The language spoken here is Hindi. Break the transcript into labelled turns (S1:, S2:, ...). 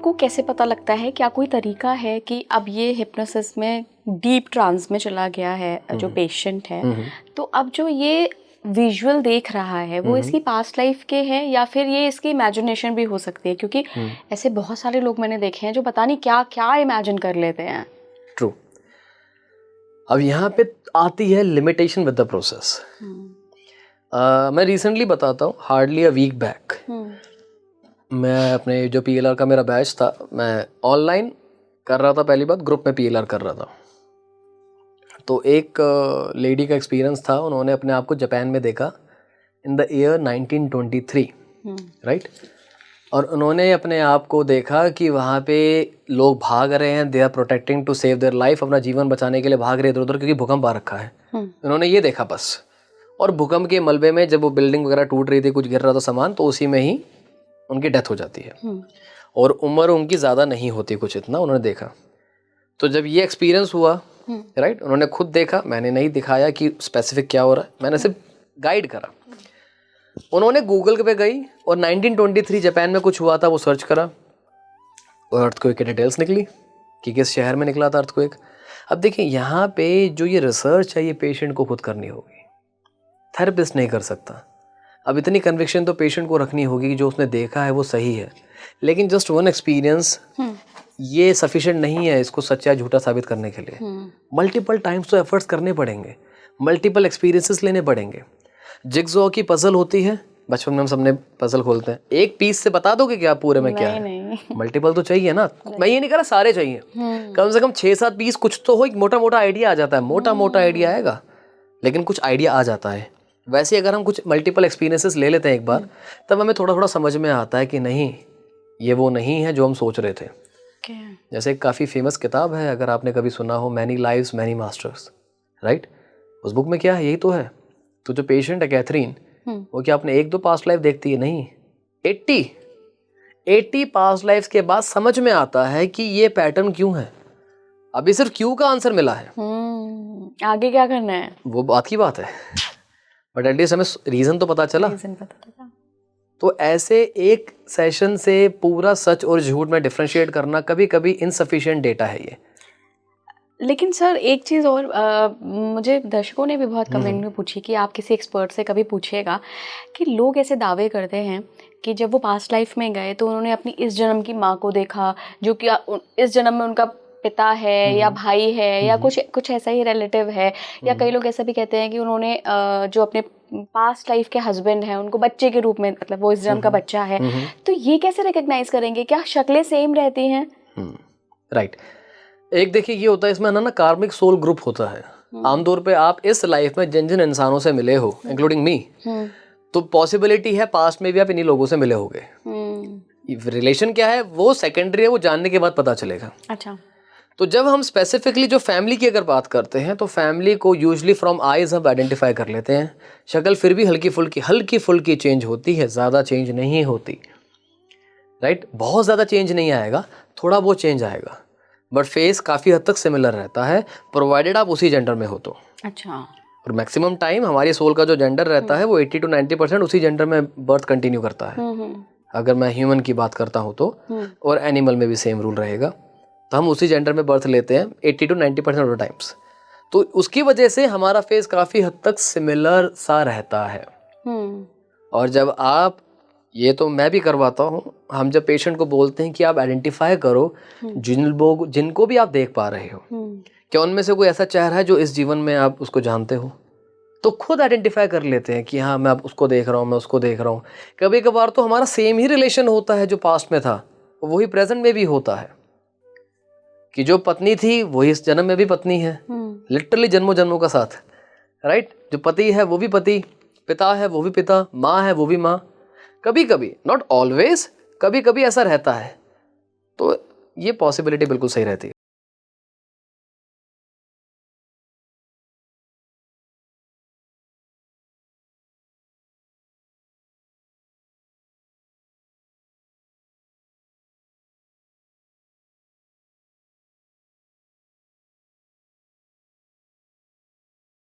S1: आपको कैसे पता लगता है, क्या कोई तरीका है कि अब ये हिप्नोसिस में डीप ट्रांस में चला गया है जो पेशेंट है, तो अब जो ये विजुअल देख रहा है वो इसकी पास्ट लाइफ के हैं या फिर ये इसकी इमेजिनेशन भी हो सकती है? क्योंकि ऐसे बहुत सारे लोग मैंने देखे हैं जो पता नहीं क्या क्या इमेजिन कर लेते हैं।
S2: ट्रू। अब यहाँ पे आती है लिमिटेशन विद द प्रोसेस। मैं रिसेंटली बताता हूँ, हार्डली अ वीक बैक मैं अपने जो PLR का मेरा बैच था, मैं ऑनलाइन कर रहा था, पहली बात ग्रुप में PLR कर रहा था। तो एक लेडी का एक्सपीरियंस था, उन्होंने अपने आप को जापान में देखा इन द ईयर 1923, राइट। और उन्होंने अपने आप को देखा कि वहाँ पे लोग भाग रहे हैं, they are protecting to save their life, अपना जीवन बचाने के लिए भाग रहे हैं इधर उधर क्योंकि भूकंप आ रखा है। उन्होंने ये देखा बस। और भूकंप के मलबे में जब वो बिल्डिंग वगैरह टूट रही थी, कुछ गिर रहा था सामान, तो उसी में ही उनकी डेथ हो जाती है। और उम्र उनकी ज़्यादा नहीं होती कुछ इतना, उन्होंने देखा। तो जब ये एक्सपीरियंस हुआ, राइट, उन्होंने खुद देखा, मैंने नहीं दिखाया कि स्पेसिफिक क्या हो रहा है, मैंने सिर्फ गाइड करा। उन्होंने गूगल पे गई और 1923 जापान में कुछ हुआ था वो सर्च करा और अर्थक्वेक की डिटेल्स निकली कि किस शहर में निकला था अर्थक्वेक। अब देखिए यहाँ पे जो ये रिसर्च है ये पेशेंट को खुद करनी होगी, थेरेपिस्ट नहीं कर सकता। अब इतनी कन्विक्शन तो पेशेंट को रखनी होगी कि जो उसने देखा है वो सही है, लेकिन जस्ट वन एक्सपीरियंस ये सफिशिएंट नहीं है इसको सच्चा झूठा साबित करने के लिए। मल्टीपल टाइम्स तो एफर्ट्स करने पड़ेंगे, मल्टीपल एक्सपीरियंसेस लेने पड़ेंगे। जिगजॉ की पजल होती है, बचपन में हम सबने पजल खोलते हैं, एक पीस से बता दोगे क्या पूरे में क्या है? मल्टीपल तो चाहिए ना। मैं ये नहीं कह रहा सारे चाहिए, कम से कम 6-7 पीस कुछ तो हो, एक मोटा मोटा आइडिया आ जाता है, मोटा मोटा आइडिया आएगा लेकिन कुछ आइडिया आ जाता है। वैसे अगर हम कुछ मल्टीपल एक्सपीरियंसेस ले लेते हैं एक बार, तब हमें थोड़ा थोड़ा समझ में आता है कि नहीं ये वो नहीं है जो हम सोच रहे थे। जैसे एक काफ़ी फेमस किताब है, अगर आपने कभी सुना हो, many lives many masters, right. उस बुक में क्या है, यही तो है। तो जो पेशेंट है कैथरीन, वो क्या अपने 1-2 पास्ट लाइफ देखती है? नहीं, 80 पास्ट लाइफ के बाद समझ में आता है कि ये पैटर्न क्यों है। अभी सिर्फ क्यों का आंसर मिला है,
S1: आगे क्या करना है
S2: वो बात की बात है, बट एटलीस्ट हमें रीजन तो पता चला। तो ऐसे एक सेशन से पूरा सच और झूठ में डिफरेंशिएट करना कभी कभी इनसफिशिएंट डेटा है ये।
S1: लेकिन सर एक चीज़ और मुझे दर्शकों ने भी बहुत कमेंट में पूछी कि आप किसी एक्सपर्ट से कभी पूछिएगा कि लोग ऐसे दावे करते हैं कि जब वो पास्ट लाइफ में गए तो उन्होंने अपनी इस जन्म की माँ को देखा जो कि इस जन्म में उनका पिता है या भाई है या कुछ ऐसा ही रिलेटिव है, या कई लोग ऐसा भी कहते हैं कि उन्होंने जो अपने पास्ट लाइफ के हस्बैंड हैं उनको बच्चे के रूप में, मतलब वो इस जन्म का बच्चा है। तो ये कैसे रिकॉग्नाइज करेंगे, क्या शक्लें सेम रहती हैं?
S2: राइट। एक देखिए ये होता है इसमें ना कार्मिक सोल ग्रुप होता है। आमतौर पे आप इस लाइफ में जिन जिन इंसानों से मिले हो, इंक्लूडिंग मी, तो पॉसिबिलिटी है पास्ट में भी आप इन्हीं लोगों से मिले होगे। रिलेशन क्या है वो सेकेंडरी है, वो जानने के बाद पता चलेगा।
S1: अच्छा।
S2: तो जब हम स्पेसिफिकली जो फैमिली की अगर बात करते हैं तो फैमिली को यूजुअली फ्रॉम आईज हम आइडेंटिफाई कर लेते हैं। शक्ल फिर भी हल्की फुल्की चेंज होती है, ज़्यादा चेंज नहीं होती, राइट। बहुत ज़्यादा चेंज नहीं आएगा, थोड़ा बहुत चेंज आएगा, बट फेस काफ़ी हद तक सिमिलर रहता है, प्रोवाइडेड आप उसी जेंडर में हो तो।
S1: अच्छा।
S2: और मैक्सिमम टाइम हमारी सोल का जो जेंडर रहता है वो 80 to 90% उसी जेंडर में बर्थ कंटिन्यू करता है। अगर मैं ह्यूमन की बात करता हूँ तो, और एनिमल में भी सेम रूल रहेगा, तो हम उसी जेंडर में बर्थ लेते हैं 80 to 90% ऑफ द टाइम्स। तो उसकी वजह से हमारा फेस काफ़ी हद तक सिमिलर सा रहता है। और जब आप, ये तो मैं भी करवाता हूँ, हम जब पेशेंट को बोलते हैं कि आप आइडेंटिफाई करो जिनको भी आप देख पा रहे हो, क्या उनमें से कोई ऐसा चेहरा है जो इस जीवन में आप उसको जानते हो, तो खुद आइडेंटिफाई कर लेते हैं कि हाँ मैं अब उसको देख रहा हूँ, मैं उसको देख रहा हूँ। कभी कभार तो हमारा सेम ही रिलेशन होता है जो पास्ट में था वही प्रेजेंट में भी होता है, कि जो पत्नी थी वही इस जन्म में भी पत्नी है, लिटरली जन्मों जन्मों का साथ, राइट। जो पति है वो भी पति, पिता है वो भी पिता, माँ है वो भी माँ। कभी कभी, नॉट ऑलवेज, कभी कभी ऐसा रहता है। तो ये पॉसिबिलिटी बिल्कुल सही रहती है।